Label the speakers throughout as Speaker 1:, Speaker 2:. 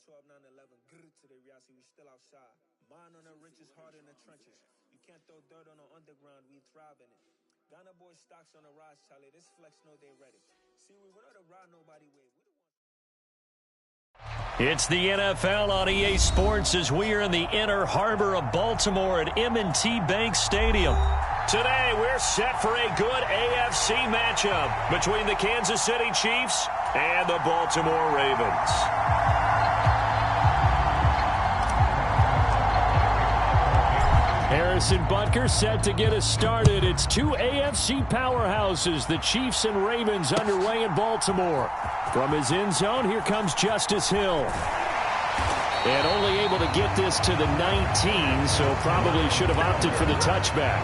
Speaker 1: show up 9/11. Today, Riasi, we still outside. Mine on the riches, heart in the trenches. You can't throw dirt on the underground, we thrive in it. Ghana boys stocks on the rise, Charlie. This flex know they ready. See, we know to ride nobody way.
Speaker 2: It's the NFL on EA Sports as we are in the inner harbor of Baltimore at M&T Bank Stadium. Today, we're set for a good AFC matchup between the Kansas City Chiefs and the Baltimore Ravens. Harrison Butker set to get us started. It's two AFC powerhouses, the Chiefs and Ravens, underway in Baltimore. From his end zone, here comes Justice Hill. And only able to get this to the 19, so probably should have opted for the touchback.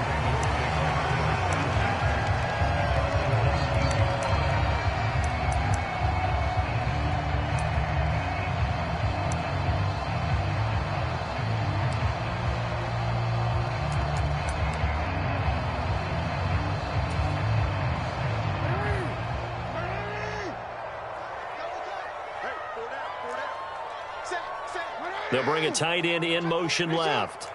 Speaker 2: They'll bring a tight end in motion left.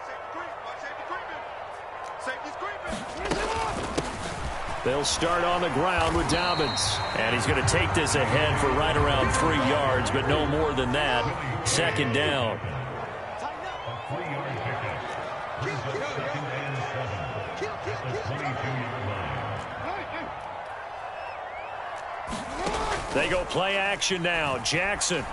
Speaker 2: They'll start on the ground with Dobbins. And he's going to take this ahead for right around 3 yards, but no more than that. Second down. They go play action now. Jackson.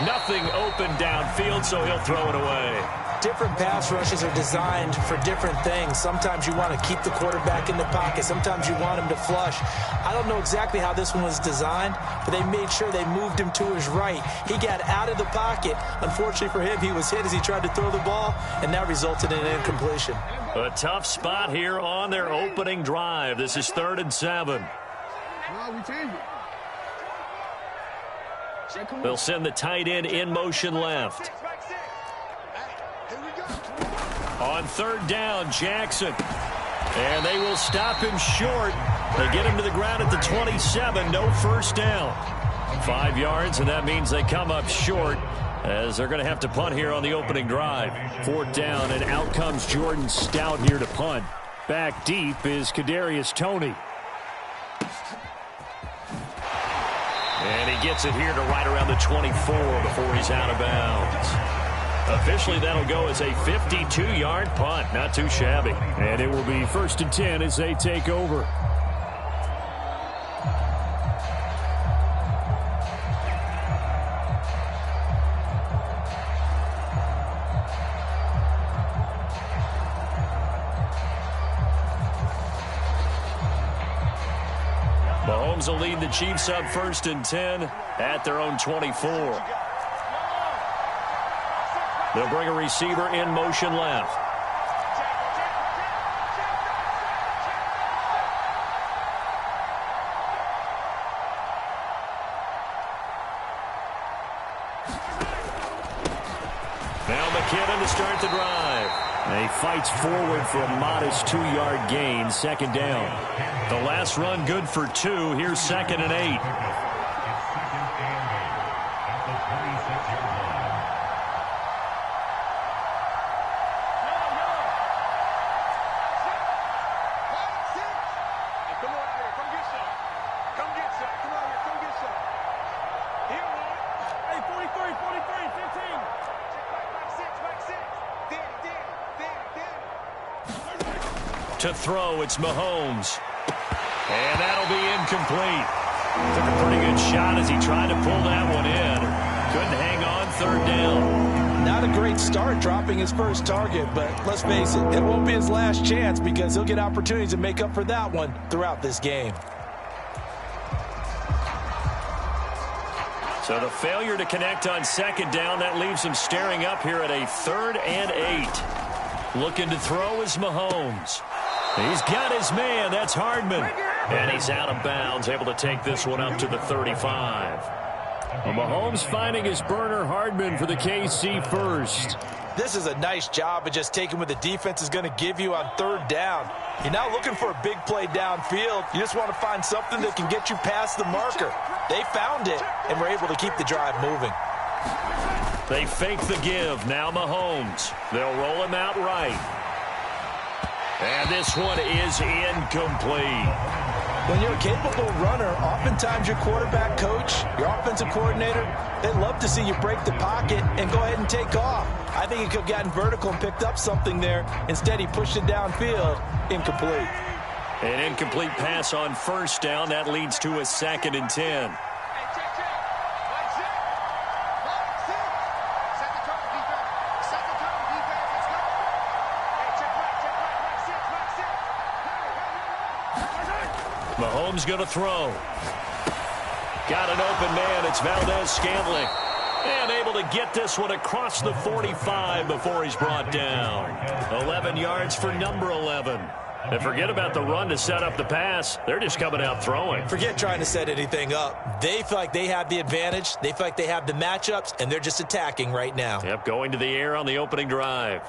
Speaker 2: Nothing open downfield, so he'll throw it away.
Speaker 3: Different pass rushes are designed for different things. Sometimes you want to keep the quarterback in the pocket. Sometimes you want him to flush. I don't know exactly how this one was designed, but they made sure they moved him to his right. He got out of the pocket. Unfortunately for him, he was hit as he tried to throw the ball, and that resulted in an incompletion.
Speaker 2: A tough spot here on their opening drive. This is 3rd and 7.
Speaker 4: No, we changed it.
Speaker 2: They'll send the tight end in motion left. On 3rd down, Jackson. And they will stop him short. They get him to the ground at the 27. No first down. 5 yards, and that means they come up short as they're going to have to punt here on the opening drive. 4th down, and out comes Jordan Stout here to punt. Back deep is Kadarius Toney. And he gets it here to right around the 24 before he's out of bounds. Officially, that'll go as a 52-yard punt. Not too shabby. And it will be 1st and 10 as they take over. Mahomes will lead the Chiefs up 1st and 10 at their own 24. They'll bring a receiver in motion left. Now McKinnon to start the drive. He fights forward for a modest 2-yard gain, 2nd down. The last run good for 2. Here's 2nd and 8. To throw, it's Mahomes. And that'll be incomplete. Took a pretty good shot as he tried to pull that one in. Couldn't hang on 3rd down.
Speaker 3: Not a great start dropping his first target, but let's face it, it won't be his last chance because he'll get opportunities to make up for that one throughout this game.
Speaker 2: So the failure to connect on 2nd down, that leaves him staring up here at a 3rd and 8. Looking to throw is Mahomes. He's got his man. That's Hardman. And he's out of bounds, able to take this one up to the 35. Well, Mahomes finding his burner Hardman for the KC first.
Speaker 3: This is a nice job of just taking what the defense is going to give you on third down. You're not looking for a big play downfield. You just want to find something that can get you past the marker. They found it and were able to keep the drive moving.
Speaker 2: They fake the give. Now Mahomes. They'll roll him out right. And this one is incomplete.
Speaker 3: When you're a capable runner, oftentimes your quarterback coach, your offensive coordinator, they love to see you break the pocket and go ahead and take off. I think he could have gotten vertical and picked up something there. Instead, he pushed it downfield. Incomplete.
Speaker 2: An incomplete pass on first down. That leads to a 2nd and 10. Mahomes going to throw. Got an open man. It's Valdez-Scantling. And able to get this one across the 45 before he's brought down. 11 yards for number 11. And forget about the run to set up the pass. They're just coming out throwing.
Speaker 3: Forget trying to set anything up. They feel like they have the advantage. They feel like they have the matchups, and they're just attacking right now.
Speaker 2: Yep, going to the air on the opening drive.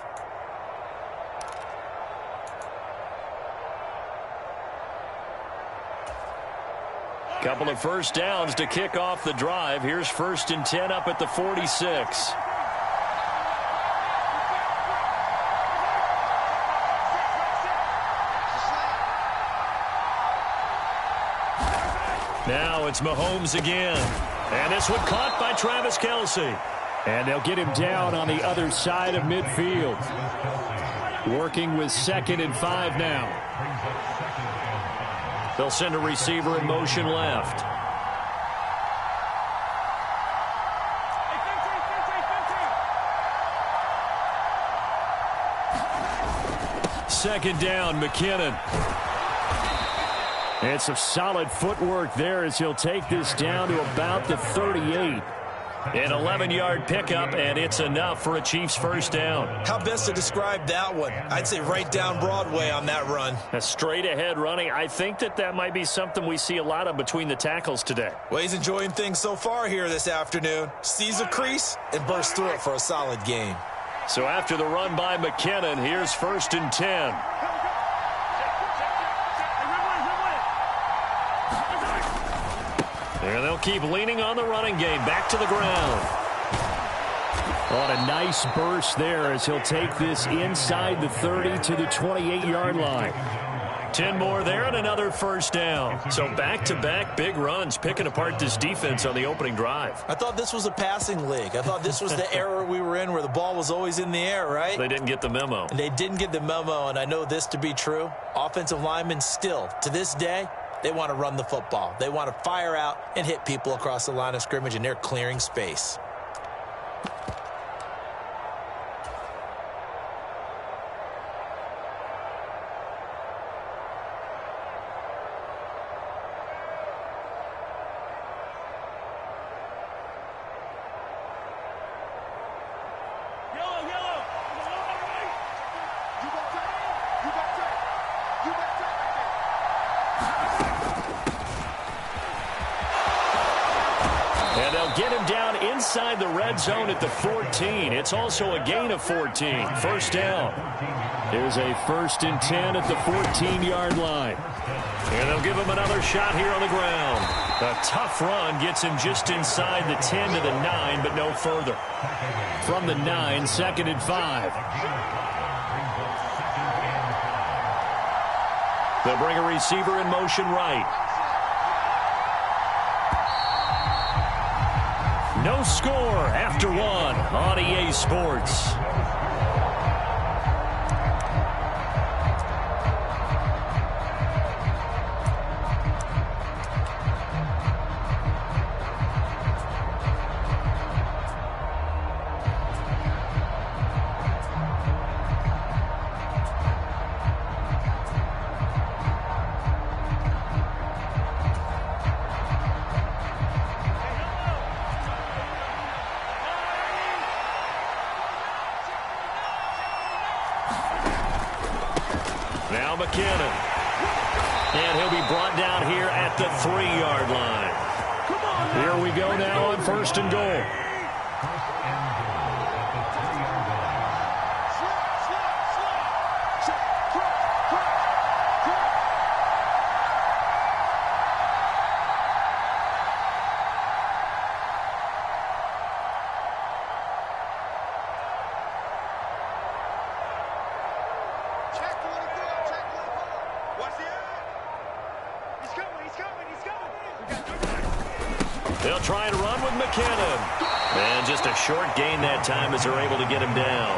Speaker 2: Couple of first downs to kick off the drive. Here's 1st and 10 up at the 46. Now it's Mahomes again. And this one caught by Travis Kelce. And they'll get him down on the other side of midfield. Working with 2nd and 5 now. They'll send a receiver in motion left. Second down, McKinnon. And some solid footwork there as he'll take this down to about the 38. An 11-yard pickup, and it's enough for a Chiefs first down.
Speaker 3: How best to describe that one? I'd say right down Broadway on that run.
Speaker 2: A straight-ahead running. I think that might be something we see a lot of between the tackles today.
Speaker 3: Well, he's enjoying things so far here this afternoon. Sees a crease and bursts through it for a solid gain.
Speaker 2: So after the run by McKinnon, here's 1st and 10. And they'll keep leaning on the running game. Back to the ground. On a nice burst there as he'll take this inside the 30 to the 28-yard line. 10 more there and another first down. So back-to-back big runs picking apart this defense on the opening drive.
Speaker 3: I thought this was a passing league. I thought this was the era we were in where the ball was always in the air, right?
Speaker 2: They didn't get the memo.
Speaker 3: And they didn't get the memo, and I know this to be true. Offensive linemen still, to this day, they want to run the football. They want to fire out and hit people across the line of scrimmage, and they're clearing space.
Speaker 2: Get him down inside the red zone at the 14. It's also a gain of 14. First down. There's a 1st and 10 at the 14-yard line. And they'll give him another shot here on the ground. A tough run gets him just inside the 10 to the 9, but no further. From the 9, 2nd and 5. They'll bring a receiver in motion right. No score after one on EA Sports. Now McKinnon. And he'll be brought down here at the 3-yard line. Here we go now on 1st and goal. They'll try and run with McKinnon. And just a short gain that time as they're able to get him down.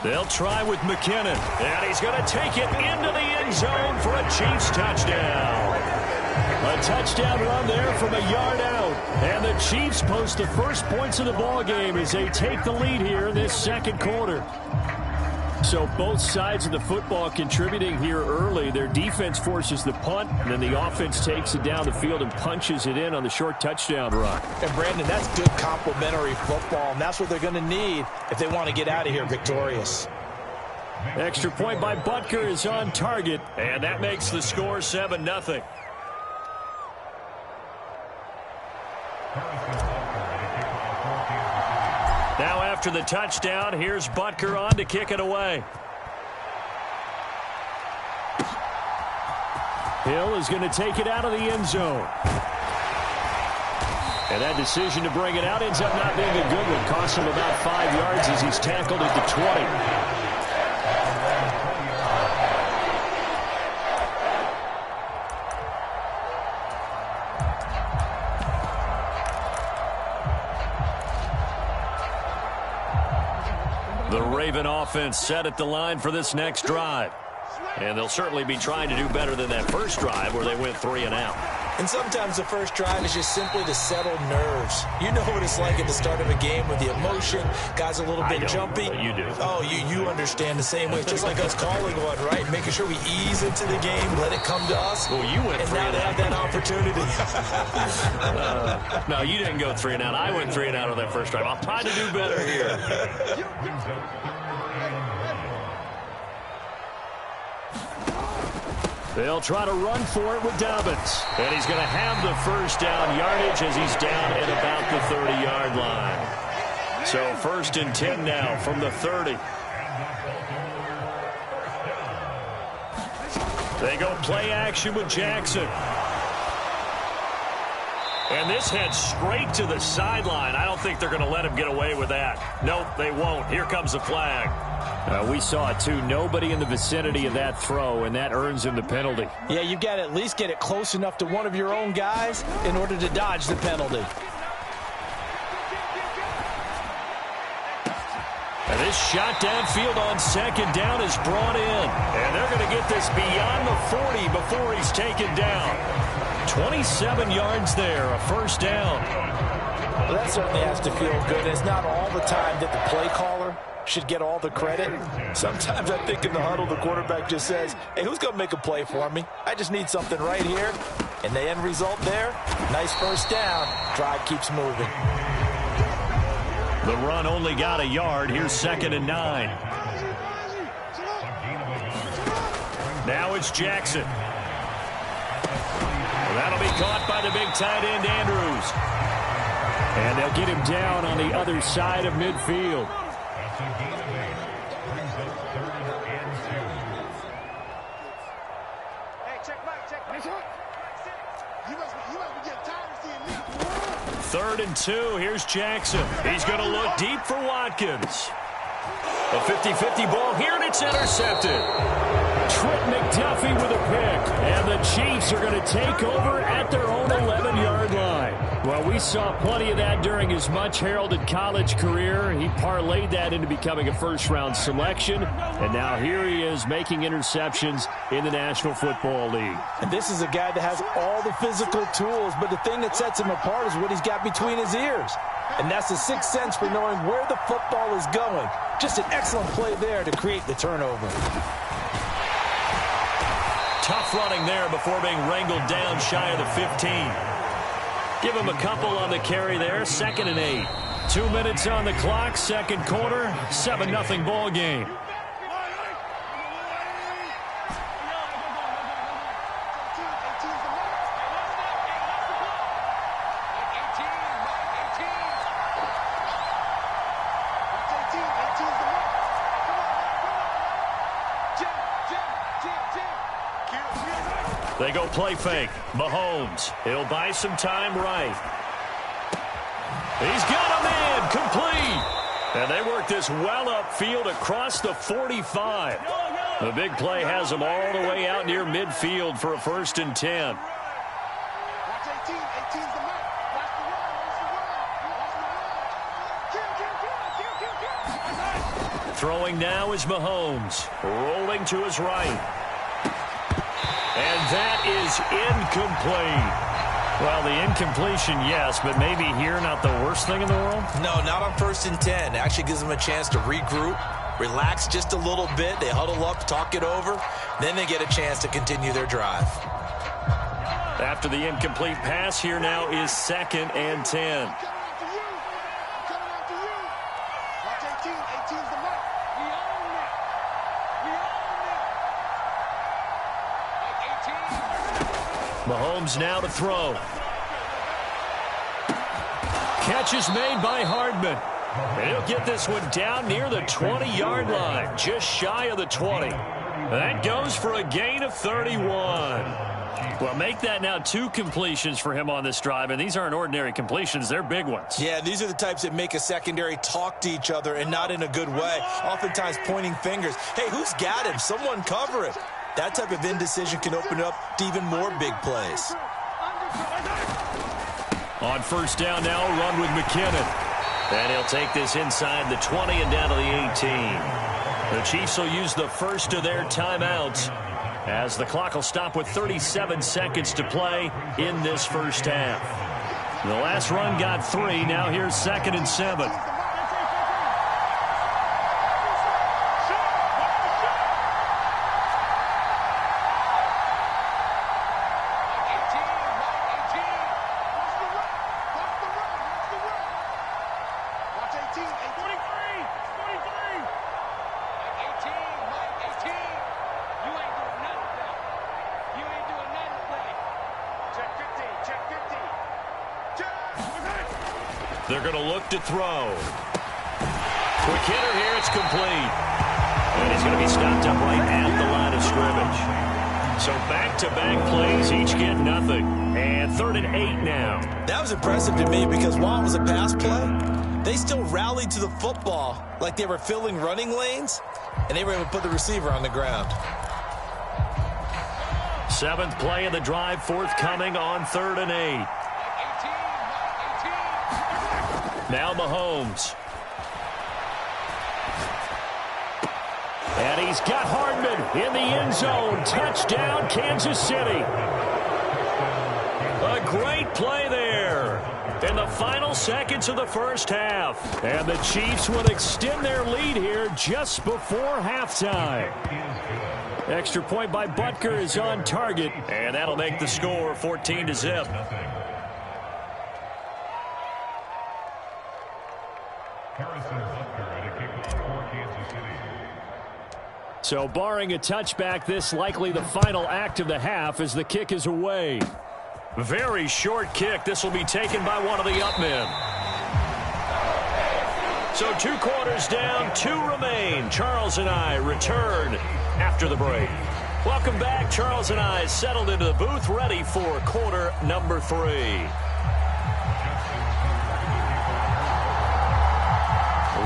Speaker 2: They'll try with McKinnon. And he's going to take it into the end zone for a Chiefs touchdown. A touchdown run there from a yard out. And the Chiefs post the first points of the ballgame as they take the lead here in this second quarter. So both sides of the football contributing here early. Their defense forces the punt, and then the offense takes it down the field and punches it in on the short touchdown run.
Speaker 3: And, Brandon, that's good complementary football, and that's what they're going to need if they want to get out of here victorious.
Speaker 2: Extra point by Butker is on target, and that makes the score 7-0. Now after the touchdown, here's Butker on to kick it away. Hill is going to take it out of the end zone. And that decision to bring it out ends up not being a good one. Costs him about 5 yards as he's tackled at the 20. The Raven offense set at the line for this next drive. And they'll certainly be trying to do better than that first drive where they went 3 and out.
Speaker 3: And sometimes the first drive is just simply to settle nerves. You know what it's like at the start of a game with the emotion. Guys a little bit jumpy.
Speaker 2: You do.
Speaker 3: Oh, you understand the same way. It's just like us calling one, right? Making sure we ease into the game, let it come to us.
Speaker 2: Well, you went 3
Speaker 3: and now they have that opportunity.
Speaker 2: No, you didn't go 3 and out. I went 3 and out on that first drive. I'll try to do better here. They'll try to run for it with Dobbins. And he's going to have the first down yardage as he's down at about the 30-yard line. So 1st and 10 now from the 30. They go play action with Jackson. And this heads straight to the sideline. I don't think they're going to let him get away with that. Nope, they won't. Here comes the flag. We saw it, too. Nobody in the vicinity of that throw, and that earns him the penalty.
Speaker 3: Yeah, you've got to at least get it close enough to one of your own guys in order to dodge the penalty.
Speaker 2: And this shot downfield on 2nd down is brought in. And they're going to get this beyond the 40 before he's taken down. 27 yards there, a first down.
Speaker 3: Well, that certainly has to feel good. It's not all the time that the play caller should get all the credit. Sometimes I think in the huddle, the quarterback just says, hey, who's going to make a play for me? I just need something right here. And the end result there, nice first down. Drive keeps moving.
Speaker 2: The run only got a yard. Here's 2nd and 9. Now it's Jackson. Well, that'll be caught by the big tight end, Andrews. And they'll get him down on the other side of midfield. Third and 2. Here's Jackson. He's going to look deep for Watkins. A 50-50 ball here, and it's intercepted. Trent McDuffie with a pick. And the Chiefs are going to take over at their own 11-yard line. Well, we saw plenty of that during his much-heralded college career. He parlayed that into becoming a first-round selection. And now here he is making interceptions in the National Football League.
Speaker 3: And this is a guy that has all the physical tools, but the thing that sets him apart is what he's got between his ears. And that's the sixth sense for knowing where the football is going. Just an excellent play there to create the turnover.
Speaker 2: Tough running there before being wrangled down shy of the 15. Give him a couple on the carry there. 2nd and 8. 2 minutes on the clock. Second quarter. 7-0 ball game. They go play fake. Mahomes. He'll buy some time right. He's got a man complete. And they work this well upfield across the 45. The big play has them all the way out near midfield for a 1st and 10. Throwing now is Mahomes. Rolling to his right. And that is incomplete. Well, the incompletion, yes, but maybe here not the worst thing in the world?
Speaker 3: No, not on 1st and 10. It actually gives them a chance to regroup, relax just a little bit. They huddle up, talk it over. Then they get a chance to continue their drive.
Speaker 2: After the incomplete pass, here now is 2nd and 10. Mahomes now to throw. Catch is made by Hardman. And he'll get this one down near the 20-yard line, just shy of the 20. That goes for a gain of 31. Well, make that now 2 completions for him on this drive, and these aren't ordinary completions. They're big ones.
Speaker 3: Yeah, these are the types that make a secondary talk to each other and not in a good way, oftentimes pointing fingers. Hey, who's got him? Someone cover it. That type of indecision can open up to even more big plays.
Speaker 2: On 1st down now, run with McKinnon. And he'll take this inside the 20 and down to the 18. The Chiefs will use the first of their timeouts as the clock will stop with 37 seconds to play in this first half. The last run got 3. Now here's 2nd and 7. They're going to look to throw. Quick hitter here. It's complete. And he's going to be stopped up right at the line of scrimmage. So back-to-back plays, each get nothing. And 3rd and 8 now.
Speaker 3: That was impressive to me because while it was a pass play, they still rallied to the football like they were filling running lanes, and they were able to put the receiver on the ground.
Speaker 2: 7th play of the drive, forthcoming on 3rd and 8. Now Mahomes. And he's got Hardman in the end zone. Touchdown, Kansas City. A great play there in the final seconds of the first half. And the Chiefs will extend their lead here just before halftime. Extra point by Butker is on target. And that'll make the score 14-0. So barring a touchback, this likely the final act of the half as the kick is away. Very short kick. This will be taken by one of the up men. So 2 quarters down, 2 remain. Charles and I return after the break. Welcome back. Charles and I settled into the booth, ready for quarter number 3.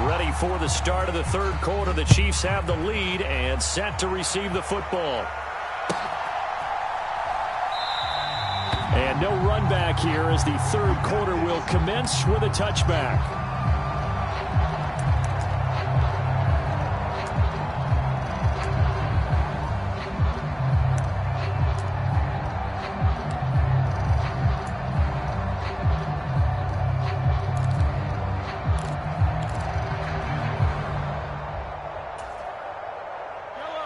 Speaker 2: Ready for the start of the 3rd quarter. The Chiefs have the lead and set to receive the football. And no run back here as the 3rd quarter will commence with a touchback.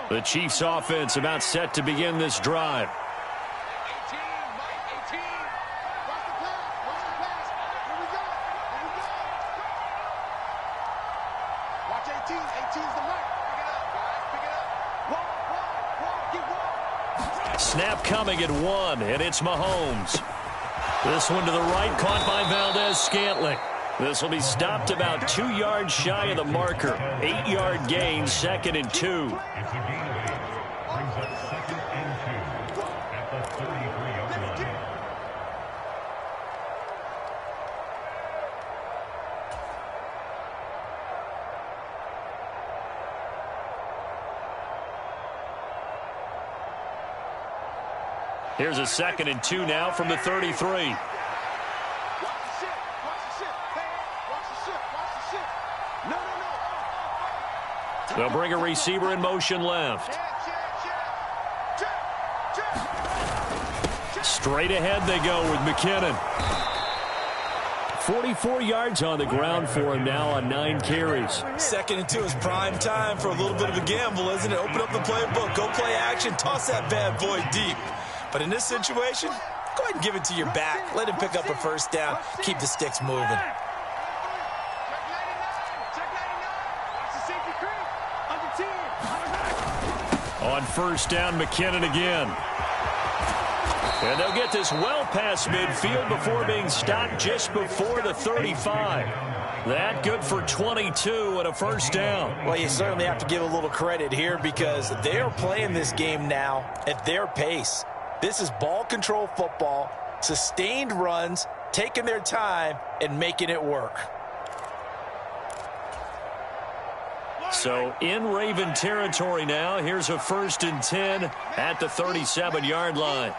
Speaker 2: The Chiefs offense about set to begin this drive. Snap coming at 1, and it's Mahomes. This one to the right, caught by Valdez-Scantling. This will be stopped about 2 yards shy of the marker. 8-yard gain, 2nd and 2. Here's a 2nd and 2 now from the 33. They'll bring a receiver in motion left. Straight ahead they go with McKinnon. 44 yards on the ground for him now on 9 carries.
Speaker 3: 2nd and 2 is prime time for a little bit of a gamble, isn't it? Open up the playbook, go play action, toss that bad boy deep. But in this situation, go ahead and give it to your back. Let him pick up a first down. Keep the sticks moving.
Speaker 2: On first down, McKinnon again. And they'll get this well past midfield before being stopped just before the 35. That good for 22 and a first down.
Speaker 3: Well, you certainly have to give a little credit here because they are playing this game now at their pace. This is ball control football, sustained runs, taking their time, and making it work.
Speaker 2: So in Raven territory now, here's a 1st and 10 at the 37-yard line.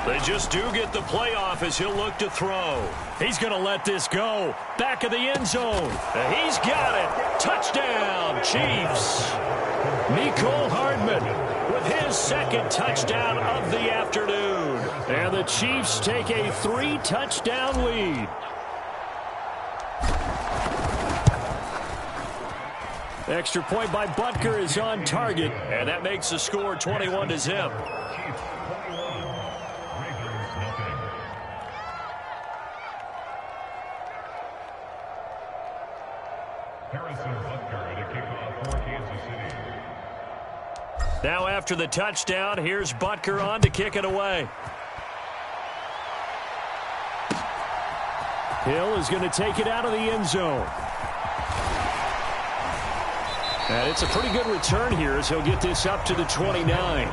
Speaker 2: They just do get the playoff as he'll look to throw. He's going to let this go. Back of the end zone. He's got it. Touchdown, Chiefs. Mecole Hardman with his 2nd touchdown of the afternoon. And the Chiefs take a 3-touchdown lead. Extra point by Butker is on target, and that makes the score 21-0. Now after the touchdown, here's Butker on to kick it away. Hill is going to take it out of the end zone. And it's a pretty good return here as he'll get this up to the 29.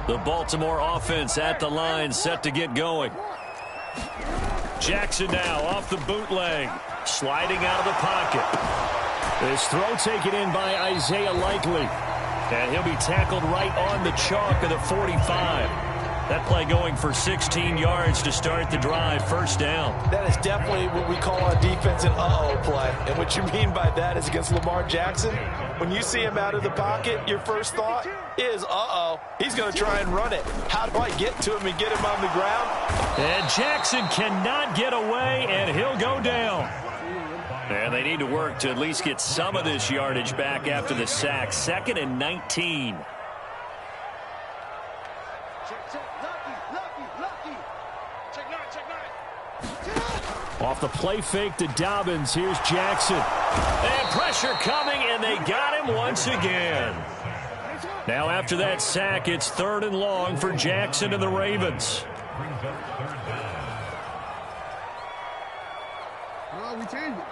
Speaker 2: The Baltimore offense at the line, set to get going. Jackson now off the bootleg, sliding out of the pocket. This throw taken in by Isaiah Likely. And he'll be tackled right on the chalk of the 45. That play going for 16 yards to start the drive, first down.
Speaker 3: That is definitely what we call a defense an uh-oh play. And what you mean by that is against Lamar Jackson, when you see him out of the pocket, your first thought is, uh-oh, he's going to try and run it. How do I get to him and get him on the ground?
Speaker 2: And Jackson cannot get away, and he'll go down. And they need to work to at least get some of this yardage back after the sack. 2nd and 19. Off the play fake to Dobbins, here's Jackson. And pressure coming, and they got him once again. Now after that sack, it's 3rd and long for Jackson and the Ravens.
Speaker 4: We changed it.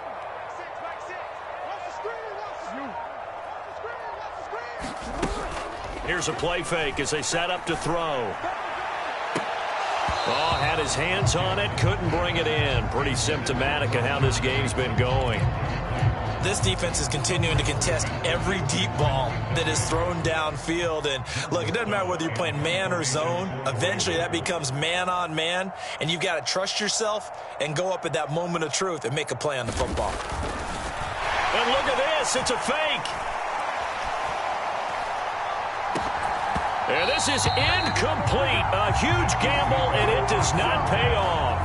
Speaker 2: Here's a play fake as they set up to throw. Oh, had his hands on it, couldn't bring it in. Pretty symptomatic of how this game's been going.
Speaker 3: This defense is continuing to contest every deep ball that is thrown downfield. And look, it doesn't matter whether you're playing man or zone. Eventually that becomes man on man, and you've got to trust yourself and go up at that moment of truth and make a play on the football.
Speaker 2: And look at this, it's a fake. And this is incomplete. A huge gamble, and it does not pay off.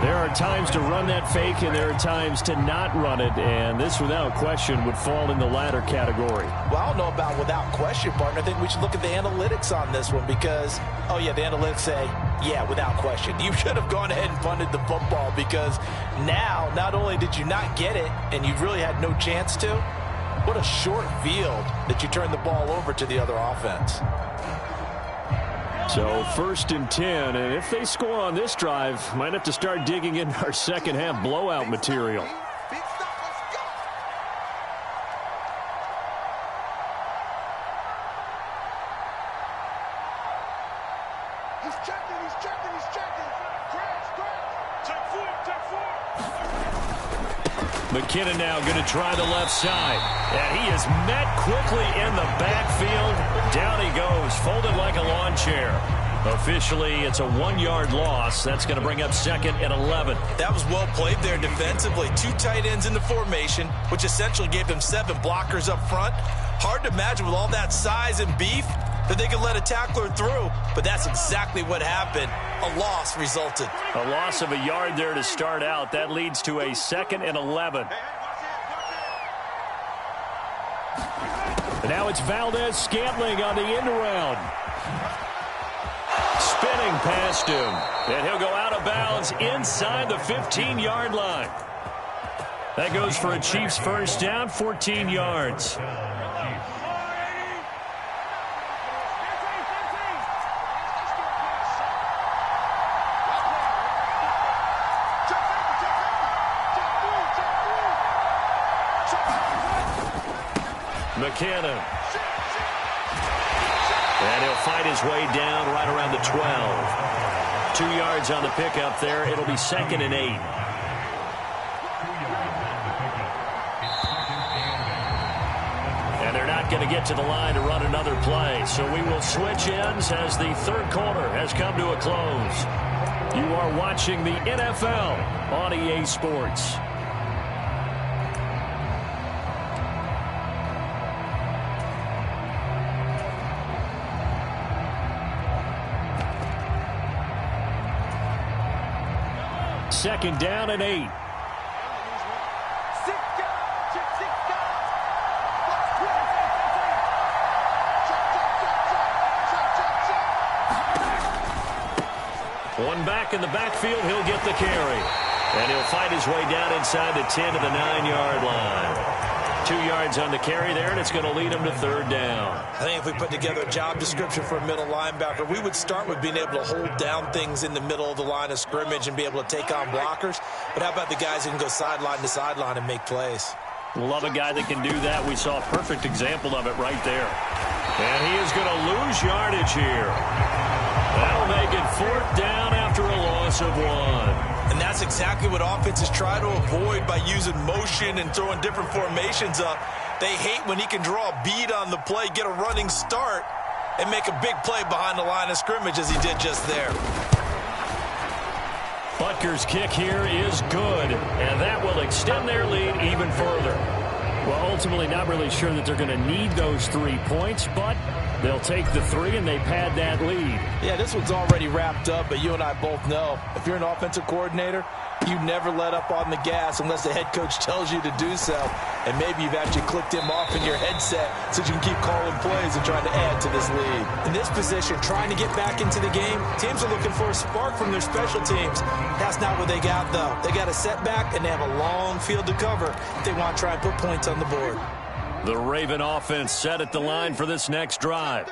Speaker 2: There are times to run that fake, and there are times to not run it, and this, without question, would fall in the latter category.
Speaker 3: Well, I don't know about without question, partner. I think we should look at the analytics on this one because, oh, yeah, the analytics say, yeah, without question. You should have gone ahead and punted the football because now, not only did you not get it, and you really had no chance to, what a short field that you turned the ball over to the other offense.
Speaker 2: So 1st and 10, and if they score on this drive, might have to start digging in our second half blowout material. McKinnon now going to try the left side. And he is met quickly in the backfield. Down he goes, folded like a lawn chair. Officially, it's a 1-yard loss. That's going to bring up 2nd and 11.
Speaker 3: That was well played there defensively. 2 tight ends in the formation, which essentially gave them 7 blockers up front. Hard to imagine with all that size and beef that they could let a tackler through, but that's exactly what happened. A loss resulted.
Speaker 2: A loss of a yard there to start out. That leads to a 2nd and 11. And now it's Valdez-Scantling on the end around. Spinning past him. And he'll go out of bounds inside the 15-yard line. That goes for a Chiefs first down, 14 yards. McKinnon. And he'll fight his way down right around the 12. 2 yards on the pickup there. It'll be 2nd and 8. And they're not going to get to the line to run another play. So we will switch ends as the 3rd quarter has come to a close. You are watching the NFL on EA Sports. Second down and 8. One back in the backfield, he'll get the carry. And he'll fight his way down inside the 10 to the 9-yard line. 2 yards on the carry there, and it's going to lead him to 3rd down.
Speaker 3: I think if we put together a job description for a middle linebacker, we would start with being able to hold down things in the middle of the line of scrimmage and be able to take on blockers. But how about the guys who can go sideline to sideline and make plays?
Speaker 2: Love a guy that can do that. We saw a perfect example of it right there. And he is going to lose yardage here. That'll make it 4th down after a loss of 1.
Speaker 3: And that's exactly what offenses try to avoid by using motion and throwing different formations up. They hate when he can draw a bead on the play, get a running start, and make a big play behind the line of scrimmage as he did just there.
Speaker 2: Butker's kick here is good, and that will extend their lead even further. Well, ultimately not really sure that they're going to need those 3 points, but they'll take the 3 and they pad that lead.
Speaker 3: Yeah, this one's already wrapped up, but you and I both know if you're an offensive coordinator, you never let up on the gas unless the head coach tells you to do so. And maybe you've actually clicked him off in your headset so you can keep calling plays and trying to add to this lead. In this position, trying to get back into the game, teams are looking for a spark from their special teams. That's not what they got, though. They got a setback, and they have a long field to cover if they want to try and put points on the board.
Speaker 2: The Raven offense set at the line for this next drive.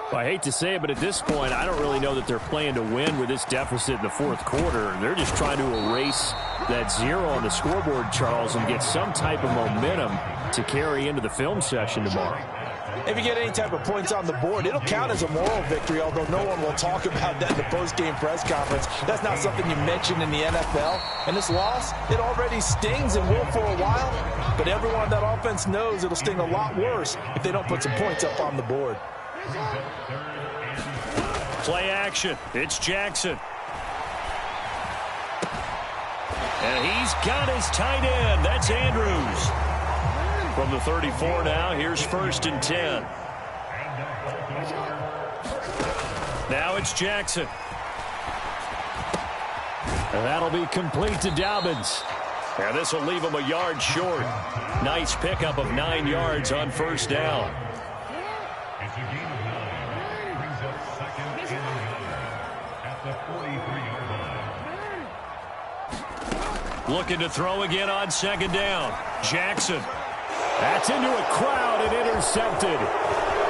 Speaker 5: Well, I hate to say it, but at this point, I don't really know that they're playing to win with this deficit in the 4th quarter. They're just trying to erase that 0 on the scoreboard, Charles, and get some type of momentum to carry into the film session tomorrow.
Speaker 3: If you get any type of points on the board, it'll count as a moral victory, although no one will talk about that in the post-game press conference. That's not something you mention in the NFL. And this loss, it already stings and will for a while, but everyone on that offense knows it'll sting a lot worse if they don't put some points up on the board.
Speaker 2: Play action. It's Jackson. And he's got his tight end. That's Andrews. From the 34 now, here's 1st and 10. Now it's Jackson. And that'll be complete to Dobbins. And this will leave him a yard short. Nice pickup of 9 yards on 1st down. Looking to throw again on 2nd down. Jackson. That's into a crowd and intercepted.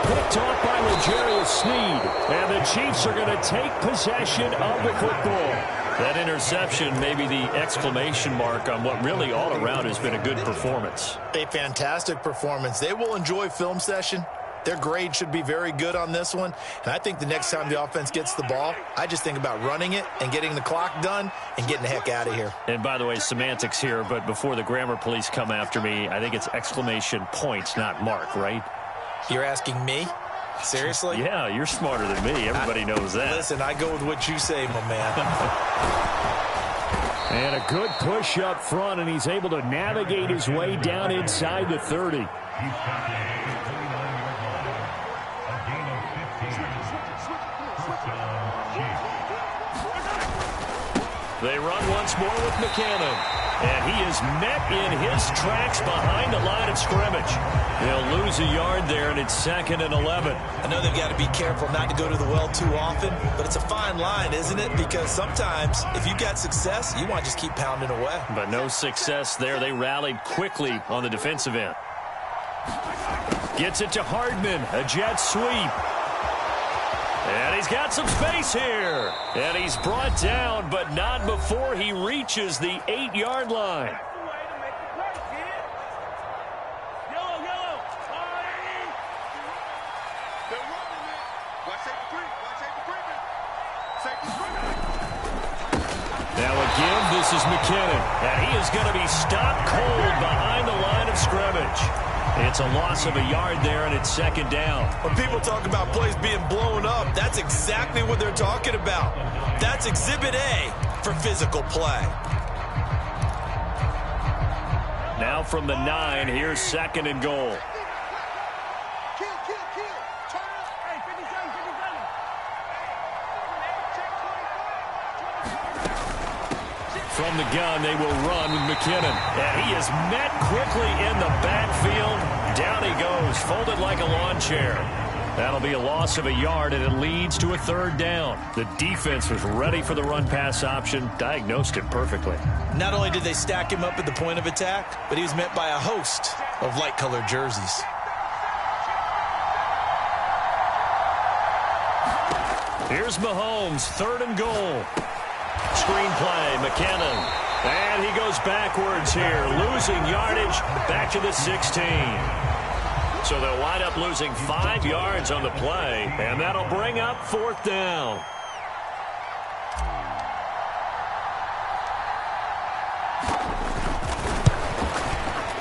Speaker 2: picked off by L'Jarius Sneed. And the Chiefs are going to take possession of the football. That interception may be the exclamation mark on what really all around has been a good performance.
Speaker 6: A fantastic performance. They will enjoy film session. Their grade should be very good on this one. And I think the next time the offense gets the ball, I just think about running it and getting the clock done and getting the heck out of here.
Speaker 2: And by the way, semantics here, but before the grammar police come after me, I think it's exclamation points, not mark, right?
Speaker 3: You're asking me? Seriously?
Speaker 2: Yeah, you're smarter than me. Everybody knows that.
Speaker 3: Listen, I go with what you say, my man.
Speaker 2: And a good push up front, and he's able to navigate his way down inside the 30. They run once more with McKinnon. And he is met in his tracks behind the line of scrimmage. They'll lose a yard there, and it's 2nd and 11.
Speaker 3: I know they've got to be careful not to go to the well too often, but it's a fine line, isn't it? Because sometimes if you've got success, you want to just keep pounding away.
Speaker 2: But no success there. They rallied quickly on the defensive end. Gets it to Hardman. A jet sweep. And he's got some space here. And he's brought down, but not before he reaches the 8-yard line. Now again, this is McKinnon. And he is going to be stopped cold behind the line of scrimmage. It's a loss of a yard there, and it's 2nd down.
Speaker 3: When people talk about plays being blown up, that's exactly what they're talking about. That's Exhibit A for physical play.
Speaker 2: Now from the 9, here's 2nd and goal. From the gun, they will run with McKinnon. And he is met quickly in the backfield. Down he goes, folded like a lawn chair. That'll be a loss of a yard, and it leads to a 3rd down. The defense was ready for the run-pass option, diagnosed it perfectly.
Speaker 3: Not only did they stack him up at the point of attack, but he was met by a host of light-colored jerseys.
Speaker 2: Here's Mahomes, 3rd and goal. Screen play, McKinnon. And he goes backwards here, losing yardage back to the 16. So they'll wind up losing 5 yards on the play, and that'll bring up 4th down.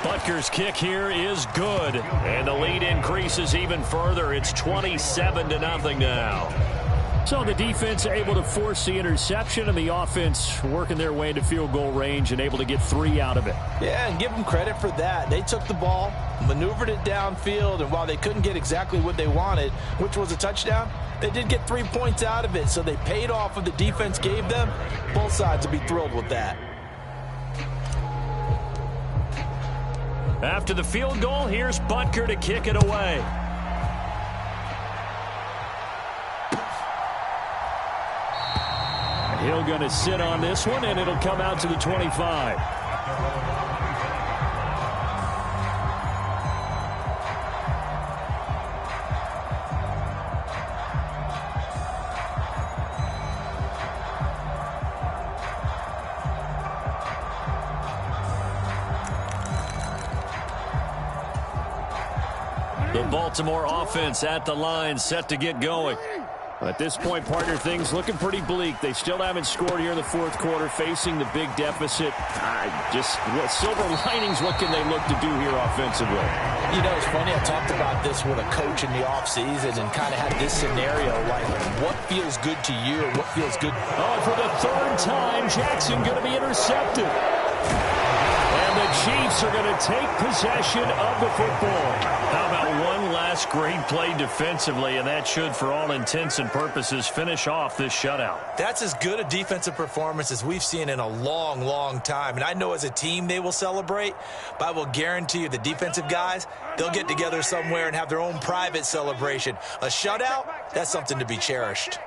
Speaker 2: Butker's kick here is good, and the lead increases even further. It's 27-0 now. So the defense able to force the interception, and the offense working their way into field goal range and able to get 3 out of it.
Speaker 3: Yeah, and give them credit for that. They took the ball, maneuvered it downfield, and while they couldn't get exactly what they wanted, which was a touchdown, they did get 3 points out of it, so they paid off what the defense gave them. Both sides will be thrilled with that.
Speaker 2: After the field goal, here's Butker to kick it away. He'll going to sit on this one, and it'll come out to the 25. The Baltimore offense at the line, set to get going. At this point, partner, things looking pretty bleak. They still haven't scored here in the 4th quarter, facing the big deficit. Silver linings, what can they look to do here offensively?
Speaker 3: You know, it's funny, I talked about this with a coach in the offseason and kind of had this scenario, like what feels good to you or what feels good.
Speaker 2: Oh, for the 3rd time, Jackson going to be intercepted. And the Chiefs are going to take possession of the football. How about one last great play defensively, and that should, for all intents and purposes, finish off this shutout.
Speaker 3: That's as good a defensive performance as we've seen in a long, long time. And I know as a team they will celebrate, but I will guarantee you the defensive guys, they'll get together somewhere and have their own private celebration. A shutout, that's something to be cherished.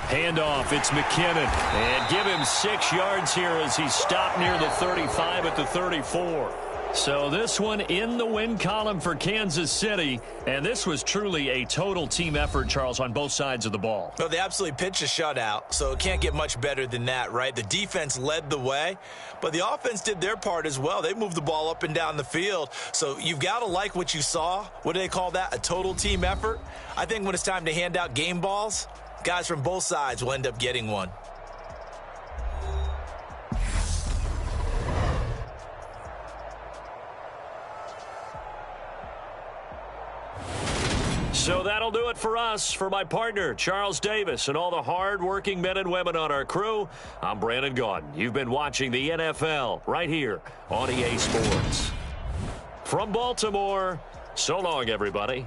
Speaker 2: Handoff, it's McKinnon. And give him 6 yards here as he's stopped near the 35 at the 34. So this one in the win column for Kansas City, and this was truly a total team effort, Charles, on both sides of the ball.
Speaker 6: Well, they absolutely pitched a shutout, so it can't get much better than that, right? The defense led the way, but the offense did their part as well. They moved the ball up and down the field, so you've got to like what you saw. What do they call that? A total team effort? I think when it's time to hand out game balls, guys from both sides will end up getting one.
Speaker 2: So that'll do it for us. For my partner, Charles Davis, and all the hard-working men and women on our crew, I'm Brandon Gaudin. You've been watching the NFL right here on EA Sports. From Baltimore, so long, everybody.